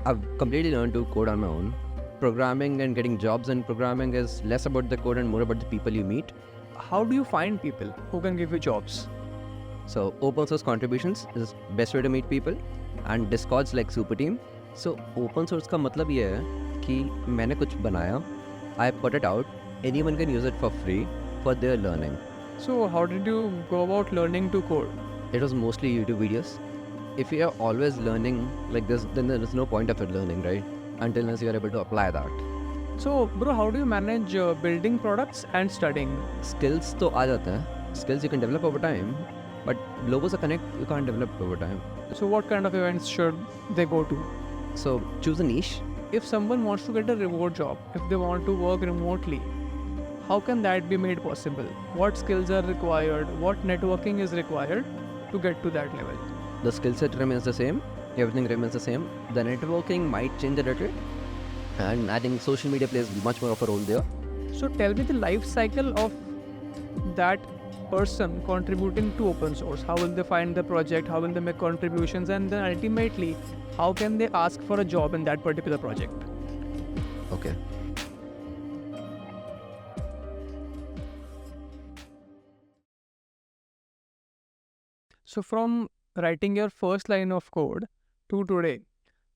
I've completely learned to code on my own. Programming and getting jobs in programming is less about the code and more about the people you meet. How do you find people who can give you jobs? So open source contributions is best way to meet people and discords like super team. So open source का मतलब ये है कि मैंने कुछ बनाया, I put it out, anyone can use it for free for their learning. So how did you go about learning to code? It was mostly YouTube videos. If you are always learning like this, then there is no point of it learning, right? Until you are able to apply that. So bro, how do you manage building products and studying? Skills तो आ जाते हैं. Skills you can develop over time, but लोगों से connect you can't develop over time. So what kind of events should they go to? So choose a niche. If someone wants to get a remote job, if they want to work remotely, how can that be made possible? What skills are required? What networking is required to get to that level? The skill set remains the same. Everything remains the same. The networking might change a little. And I think social media plays much more of a role there. So tell me the life cycle of that person contributing to open source. How will they find the project? How will they make contributions? And then ultimately, how can they ask for a job in that particular project? Okay. So from writing your first line of code to today,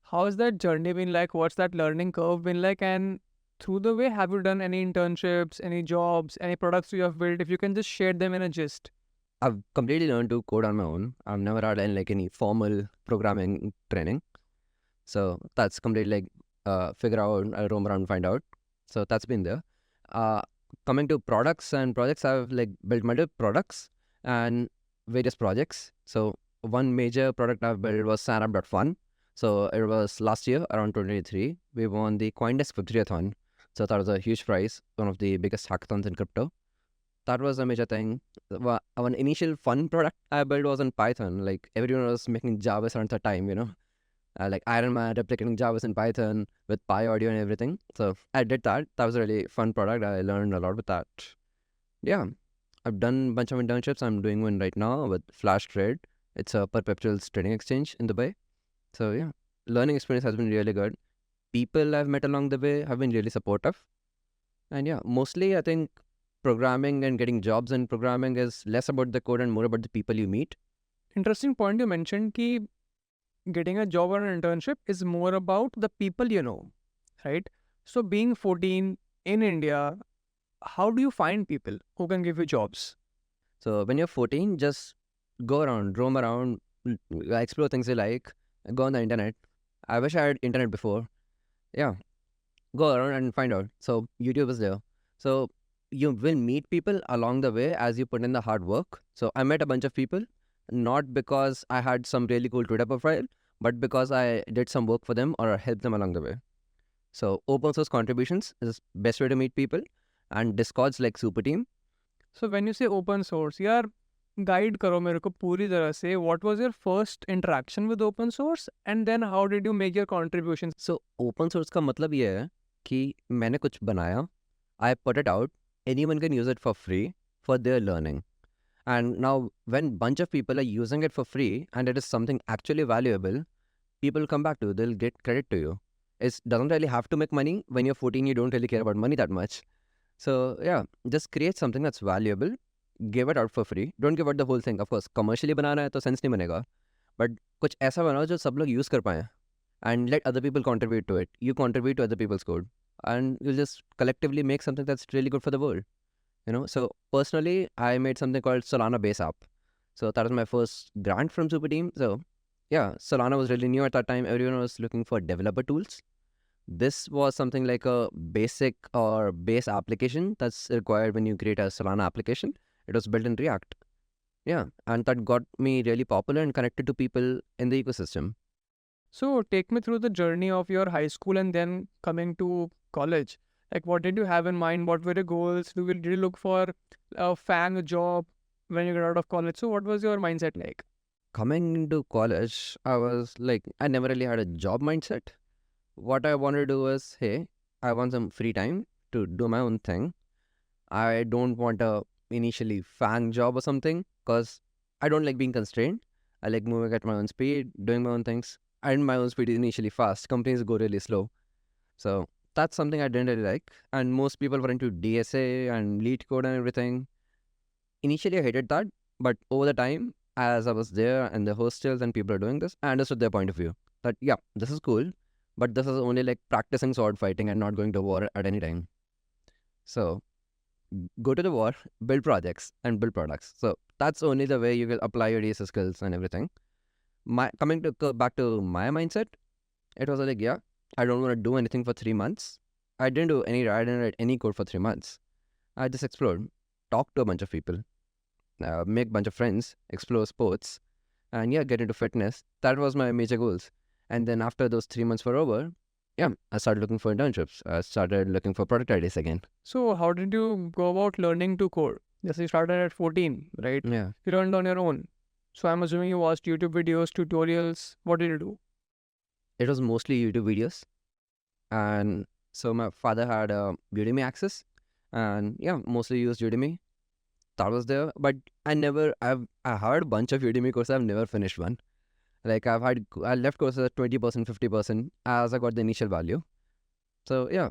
how has that journey been like? What's that learning curve been like? And through the way, have you done any internships, any jobs, any products you have built? If you can just share them in a gist. I've completely learned to code on my own. I've never had any formal programming training. So that's completely figure out, roam around, find out. So that's been there. Coming to products and projects, I've built multiple products and various projects. So one major product I've built was signup.fun. So it was last year around 2023. We won the CoinDesk Web3-a-thon. So that was a huge prize, one of the biggest hackathons in crypto. That was a major thing. One initial fun product I built was in Python. Like everyone was making Javas around that time, like Iron Man replicating Javas in Python with Pi audio and everything. So I did that. That was a really fun product. I learned a lot with that. Yeah, I've done a bunch of internships. I'm doing one right now with Flash Trade. It's a perpetual trading exchange in Dubai. So yeah, learning experience has been really good. People I've met along the way have been really supportive. And yeah, mostly I think programming and getting jobs in programming is less about the code and more about the people you meet. Interesting point you mentioned ki getting a job or an internship is more about the people you know, right? So being 14 in India, how do you find people who can give you jobs? So when you're 14, just go around, roam around, explore things you like, go on the internet. I wish I had internet before. Yeah, go around and find out. So YouTube is there. So you will meet people along the way as you put in the hard work. So I met a bunch of people, not because I had some really cool Twitter profile, but because I did some work for them or helped them along the way. So open source contributions is best way to meet people, and discords like super team. So when you say open source, यार guide करो मेरे को पूरी तरह से. What was your first interaction with open source, and then how did you make your contributions? So open source का मतलब ये है कि मैंने कुछ बनाया, I put it out, anyone can use it for free for their learning. And now when bunch of people are using it for free and it is something actually valuable, people come back to you, they'll get credit to you. It doesn't really have to make money. When you're 14, you don't really care about money that much. So yeah, just create something that's valuable, give it out for free. Don't give out the whole thing. Of course, commercially बनाना है तो sense नहीं बनेगा. But कुछ ऐसा बनाओ जो सब लोग use कर पाएं. And let other people contribute to it. You contribute to other people's code. And you'll just collectively make something that's really good for the world. So personally, I made something called Solana Base App. So that was my first grant from Super Team. So yeah, Solana was really new at that time. Everyone was looking for developer tools. This was something like a basic or base application that's required when you create a Solana application. It was built in React. Yeah, and that got me really popular and connected to people in the ecosystem. So take me through the journey of your high school and then coming to college. Like what did you have in mind? What were your goals? Did you look for a FANG job when you got out of college? So what was your mindset like? Coming into college, I was like, I never really had a job mindset. What I wanted to do was, hey, I want some free time to do my own thing. I don't want a initially FANG job or something because I don't like being constrained. I like moving at my own speed, doing my own things. I did my own speed initially fast. Companies go really slow. So that's something I didn't really like. And most people were into DSA and lead code and everything. Initially, I hated that. But over the time, as I was there and the hostels and people are doing this, I understood their point of view. That, yeah, this is cool. But this is only like practicing sword fighting and not going to war at any time. So go to the war, build projects and build products. So that's only the way you will apply your DSA skills and everything. Coming to back to my mindset, it was like, yeah, I don't want to do anything for 3 months. I didn't write any code for 3 months. I just explored, talked to a bunch of people, make a bunch of friends, explore sports, and yeah, get into fitness. That was my major goals. And then after those 3 months were over, yeah, I started looking for internships. I started looking for product ideas again. So how did you go about learning to code? Yes, you started at 14, right? Yeah. You learned on your own. So I'm assuming you watched YouTube videos, tutorials. What did you do? It was mostly YouTube videos. And so my father had a Udemy access. And yeah, mostly used Udemy. That was there. But I heard a bunch of Udemy courses. I've never finished one. Like I left courses at 20%, 50% as I got the initial value. So yeah,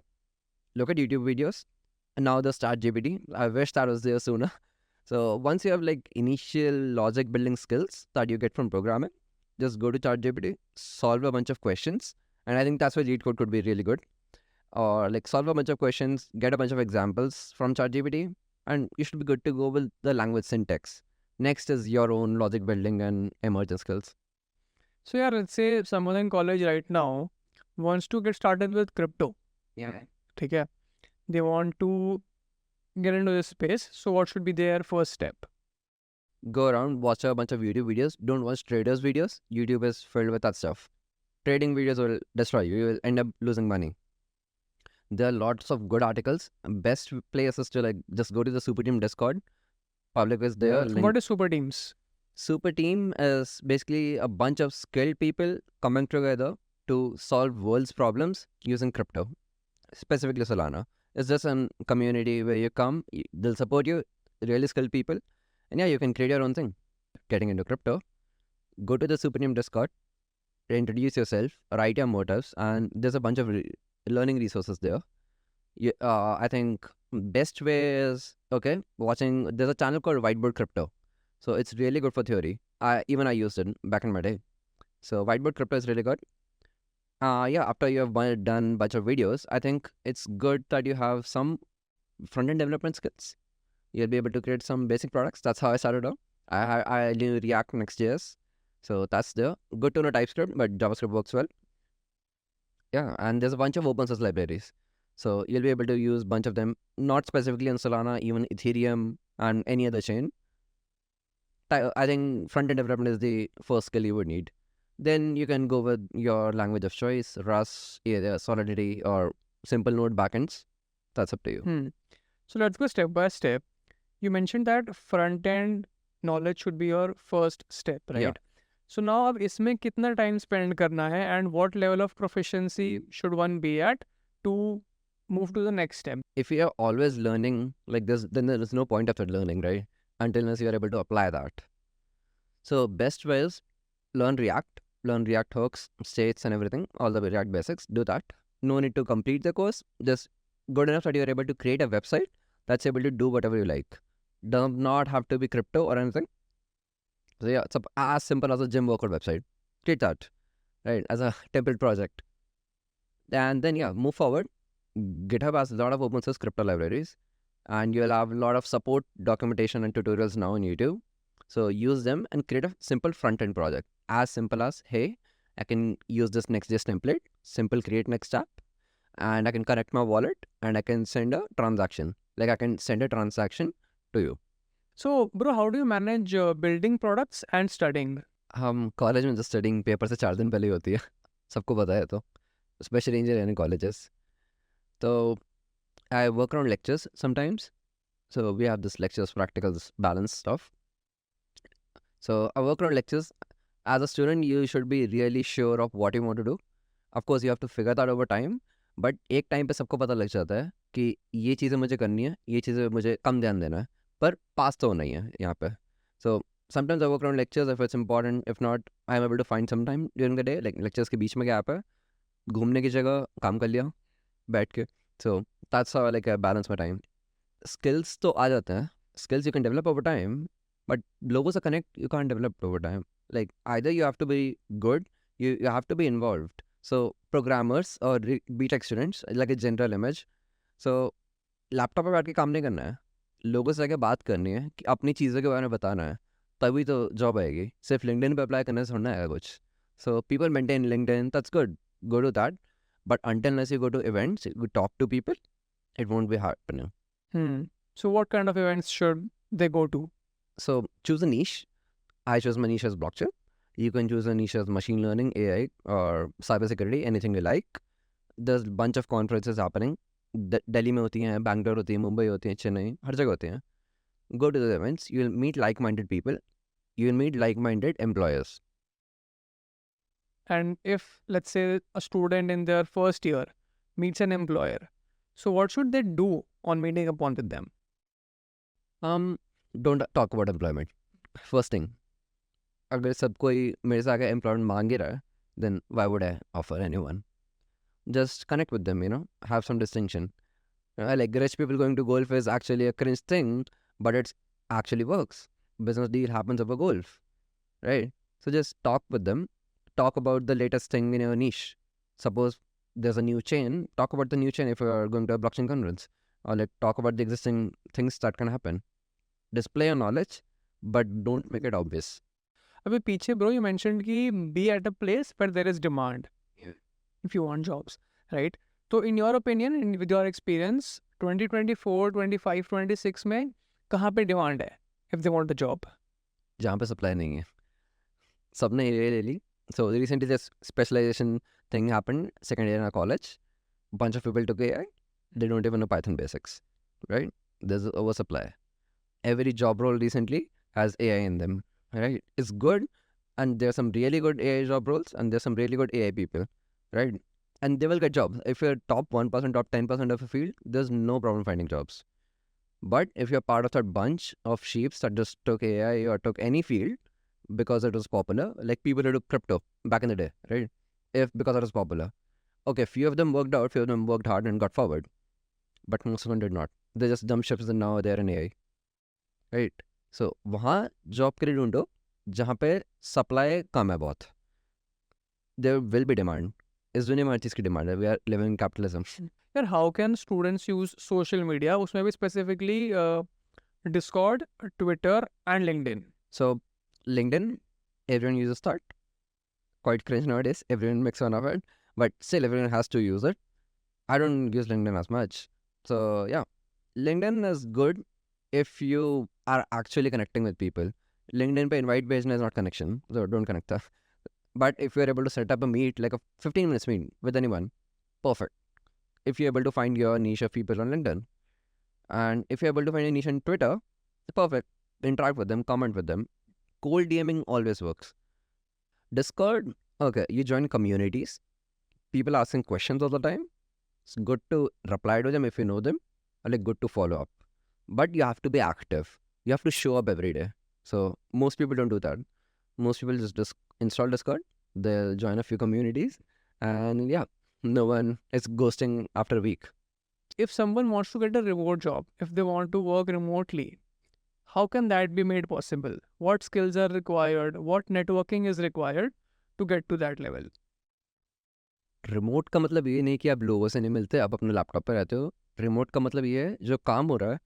look at YouTube videos. And now the Start GPT. I wish that was there sooner. So once you have like initial logic building skills that you get from programming, just go to ChatGPT, solve a bunch of questions, and I think that's where lead code could be really good. Or like solve a bunch of questions, get a bunch of examples from ChatGPT, and you should be good to go with the language syntax. Next is your own logic building and emergent skills. So yeah, let's say someone in college right now wants to get started with crypto. Yeah. Okay. They want to get into this space. So what should be their first step? Go around, watch a bunch of YouTube videos. Don't watch traders' videos. YouTube is filled with that stuff. Trading videos will destroy you. You will end up losing money. There are lots of good articles. Best place is to like just go to the Super Team Discord. Public is there. So what is super teams? Super Team is basically a bunch of skilled people coming together to solve world's problems using crypto, specifically Solana. It's just a community where you come, they'll support you, really skilled people, and yeah, you can create your own thing. Getting into crypto, go to the Super Team Discord, introduce yourself, write your motives, and there's a bunch of learning resources there. I think best way is watching. There's a channel called Whiteboard Crypto, so it's really good for theory. I used it back in my day. So Whiteboard Crypto is really good. After you have done bunch of videos, I think it's good that you have some front-end development skills. You'll be able to create some basic products. That's how I started out. I knew React, Next.js, so that's there. Good to know TypeScript, but JavaScript works well. Yeah, and there's a bunch of open source libraries. So you'll be able to use a bunch of them, not specifically on Solana, even Ethereum and any other chain. I think front-end development is the first skill you would need. Then you can go with your language of choice, Rust, either Solidity or simple node backends. That's up to you. So let's go step by step. You mentioned that front-end knowledge should be your first step, right? Yeah. So now अब इसमें कितना time spend करना है and what level of proficiency should one be at to move to the next step? If you are always learning like this, then there is no point of that learning, right? Until you are able to apply that. So best way is learn React hooks, states and everything, all the React basics, do that. No need to complete the course, just good enough that you are able to create a website that's able to do whatever you like. Does not have to be crypto or anything. So yeah, it's as simple as a gym workout website. Create that, right, as a template project. And then yeah, move forward. GitHub has a lot of open source crypto libraries, and you'll have a lot of support, documentation and tutorials now on YouTube. So use them and create a simple front-end project. As simple as, hey, I can use this Next.js template, simple create next app, and I can connect my wallet and I can send a transaction. Like I can send a transaction to you. So bro, how do you manage building products and studying? हम college में just studying paper से 4 दिन पहले ही होती है, सबको पता है तो, especially engineering colleges. So I work around lectures sometimes. So we have this lectures, practicals, balance stuff. So I work around lectures. As a student, you should be really sure of what you want to do. Of course, you have to figure that over time. But एक time पे सबको पता लग जाता है कि ये चीज़ें मुझे करनी है, ये चीज़ें मुझे कम ध्यान देना है, पर पास तो होना ही है यहाँ पे. So Sometimes I work around lectures if it's important. If not, I'm able to find some time during the day. Like lectures के बीच में gap है, घूमने की जगह काम कर लिया बैठ के. So that's how like I balance my time. Skills तो आ जाते हैं. Skills you can develop over time, but लोगों से connect you can't develop over time. Like either you have to be good, you have to be involved. So programmers or BTech students, like a general image. So laptop पे बैठ के काम नहीं करना है, लोगों से आके बात करनी है कि अपनी चीज़ों के बारे में बताना है, तभी तो जॉब आएगी. सिर्फ लिंक्डइन पे अप्लाई करने से थोड़ा आएगा कुछ. So people maintain LinkedIn, that's good, go to that, but until unless you go to events, you talk to people, it won't be happening. So what kind of events should they go to? So choose a niche. I chose my niche as blockchain. You can choose a niche as machine learning, AI, or cybersecurity, anything you like. There's a bunch of conferences happening. Delhi में होती हैं, बैंगलोर होती है, मुंबई होती है, चेन्नई, हर जगह होती हैं. Go to the events. You will meet like-minded people. You will meet like-minded employers. And if, let's say, a student in their first year meets an employer, so what should they do on meeting upon with them? Don't talk about employment. First thing, अगर सब कोई मेरे से आगे employment मांग ही रहा है, then why would I offer anyone? Just connect with them, have some distinction. Like rich people going to golf is actually a cringe thing, but it actually works. Business deal happens over golf, right? So just talk with them. Talk about the latest thing in your niche. Suppose there's a new chain. Talk about the new chain if you're going to a blockchain conference. Or like talk about the existing things that can happen. Display your knowledge, but don't make it obvious. अबे पीछे bro, you mentioned कि be at a place where there is demand. Yeah. If you want jobs, right? So in your opinion and with your experience, 2024, 25, 26 में कहाँ पे demand है if they want a job? जहाँ पे supply नहीं है. सबने ये ले ली. So recently this specialization thing happened, second year in our college. Bunch of people took AI. They don't even know Python basics, right? There's an oversupply. Every job role recently has AI in them, right? It's good, and there's some really good AI job roles, and there's some really good AI people, right? And they will get jobs. If you're top 1%, top 10% of a field, there's no problem finding jobs. But if you're part of that bunch of sheeps that just took AI or took any field because it was popular, like people who took crypto back in the day, right? Because it was popular. Okay, few of them worked out, few of them worked hard and got forward. But most of them did not. They just jumped ships and now they're in AI. Right? So, वहाँ job के लिए ढूंढो जहाँ पे supply कम है बहुत. There will be demand. इस दुनिया में हर चीज़ की demand है. We are living in capitalism. Yaar, how can students use social media? उसमें भी specifically Discord, Twitter and LinkedIn. So, LinkedIn, everyone uses that. Quite cringe nowadays. Everyone makes fun of it. But still, everyone has to use it. I don't use LinkedIn as much. So, yeah. LinkedIn is good if you are actually connecting with people. LinkedIn पे invite भेजना is not connection. So, don't connect that. But if you're able to set up a meet, like a 15 minutes meet with anyone, perfect. If you're able to find your niche of people on LinkedIn. And if you're able to find a niche on Twitter, perfect. Interact with them, comment with them. Cold DMing always works. Discord, okay, you join communities. People asking questions all the time. It's good to reply to them if you know them, or like good to follow up. But you have to be active. You have to show up every day. So most people don't do that. Most people just install Discord. They'll join a few communities, and yeah, no one is ghosting after a week. If someone wants to get a remote job, if they want to work remotely, how can that be made possible? What skills are required? What networking is required to get to that level? Remote का मतलब ये नहीं कि आप लोगों से नहीं मिलते, आप अपने लैपटॉप पर रहते हो. रिमोट का मतलब ये है जो काम हो रहा है,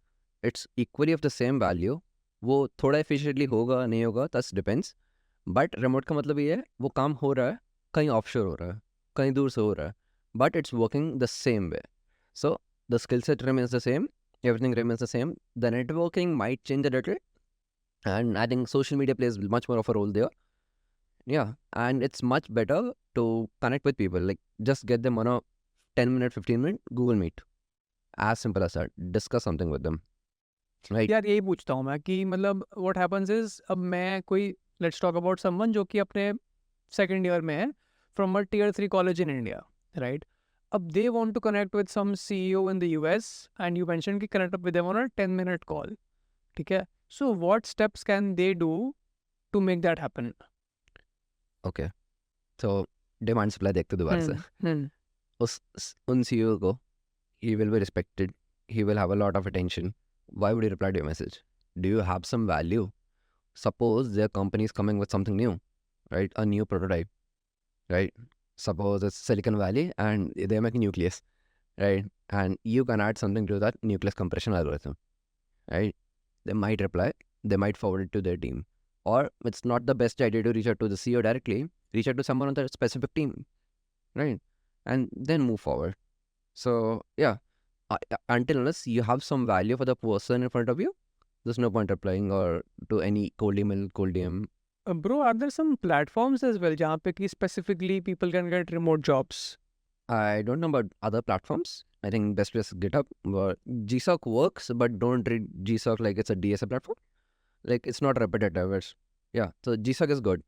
it's equally of the same value. वो थोड़ा एफिशिएंटली होगा नहीं होगा, दैट्स डिपेंड्स. बट रिमोट का मतलब ये है वो काम हो रहा है, कहीं ऑफशोर हो रहा है, कहीं दूर से हो रहा है, but it's working the same way. So the skill set remains the same, everything remains the same. The networking might change a little, and I think social media plays much more of a role there. Yeah, and it's much better to connect with people. Like just get them on a 10-minute, 15-minute Google Meet. As simple as that. Discuss something with them. Right? यार यही पूछता हूँ मैं कि मतलब what happens is अब मैं कोई let's talk about someone जो कि अपने second year में है from a Tier-3 college in India, right? अब they want to connect with some CEO in the US and you mentioned कि connect up with them on a 10-minute call, ठीक है? So what steps can they do to make that happen? Okay. So demand supply देखते दोबारा से. उन CEO को, he will be respected. He will have a lot of attention. Why would he reply to your message? Do you have some value? Suppose their company is coming with something new, right? A new prototype, right? Suppose it's Silicon Valley and they're making nucleus, right? And you can add something to that nucleus compression algorithm, right? They might reply, they might forward it to their team. Or it's not the best idea to reach out to the CEO directly, reach out to someone on the specific team, right? And then move forward. So, yeah, until unless you have some value for the person in front of you, there's no point applying or to any cold email, cold DM. Bro, are there some platforms as well जहाँ पे कि specifically people can get remote jobs? I don't know about other platforms. I think best is GitHub. But GSOC works, but don't read GSOC like it's a DSA platform. Like it's not repetitive. So GSOC is good.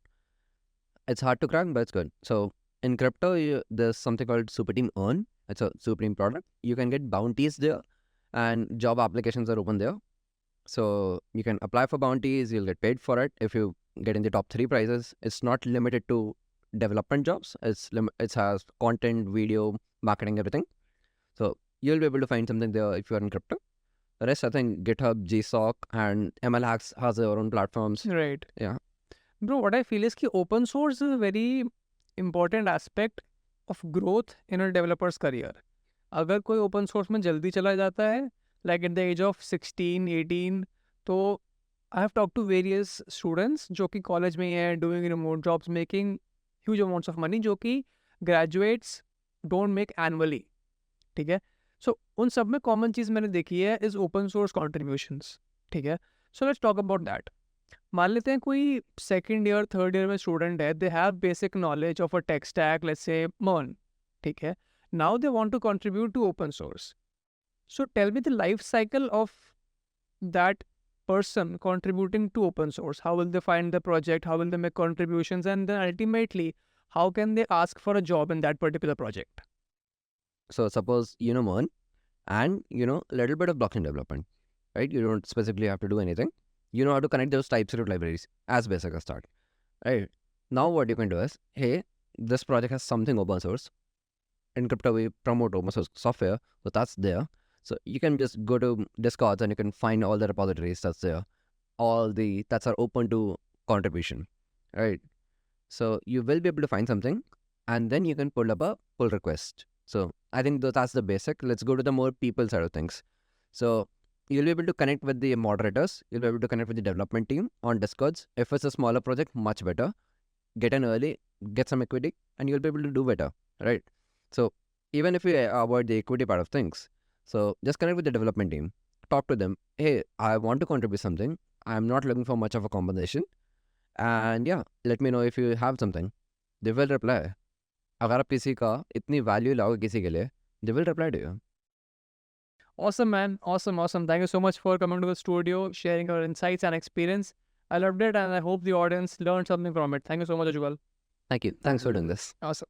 It's hard to crack, but it's good. So in crypto, there's something called Super Team Earn. It's a Supreme product. You can get bounties there, and job applications are open there. So you can apply for bounties. You'll get paid for it if you get in the top 3 prizes. It's not limited to development jobs. It has content, video, marketing, everything. So you'll be able to find something there if you're in crypto. The rest, I think GitHub, GSOC, and MLHacks has their own platforms. Right. Yeah. Bro, what I feel is कि open source is a very important aspect of growth in a developer's career. अगर कोई open source में जल्दी चला जाता है, like at the age of 16, 18, तो I have talked to various students जो कि college में हैं, doing remote jobs, making huge amounts of money, जो कि graduates don't make annually. ठीक है? So उन सब में common चीज़ मैंने देखी है is open source contributions. ठीक है? So let's talk about that. मान लेते हैं कोई सेकेंड ईयर थर्ड ईयर में स्टूडेंट है, they have basic knowledge of a tech stack, let's say MERN, ठीक है, now they want to contribute to open source. So tell me the life cycle of that person contributing to open source. How will they find the project? How will they make contributions? And then ultimately, how can they ask for a job in that particular project? So suppose you know Mohan and you know a little bit of blockchain development, right? You don't specifically have to do anything. You know how to connect those TypeScript libraries as basic a start, right? Now what you can do is, hey, this project has something open source. In crypto, we promote open source software, so that's there. So you can just go to Discord and you can find all the repositories that's there, that's are open to contribution, right? So you will be able to find something, and then you can pull up a pull request. So I think that's the basic. Let's go to the more people side of things. So you'll be able to connect with the moderators. You'll be able to connect with the development team on Discords. If it's a smaller project, much better. Get in early, get some equity, and you'll be able to do better, right? So even if you avoid the equity part of things, so just connect with the development team. Talk to them. Hey, I want to contribute something. I'm not looking for much of a compensation. And yeah, let me know if you have something. They will reply. अगर आप किसी का इतनी value लाओगे किसी के लिए, they will reply to you. Awesome, man. Awesome. Thank you so much for coming to the studio, sharing your insights and experience. I loved it, and I hope the audience learned something from it. Thank you so much, Ujjwal. Thank you. Thanks for doing this. Awesome.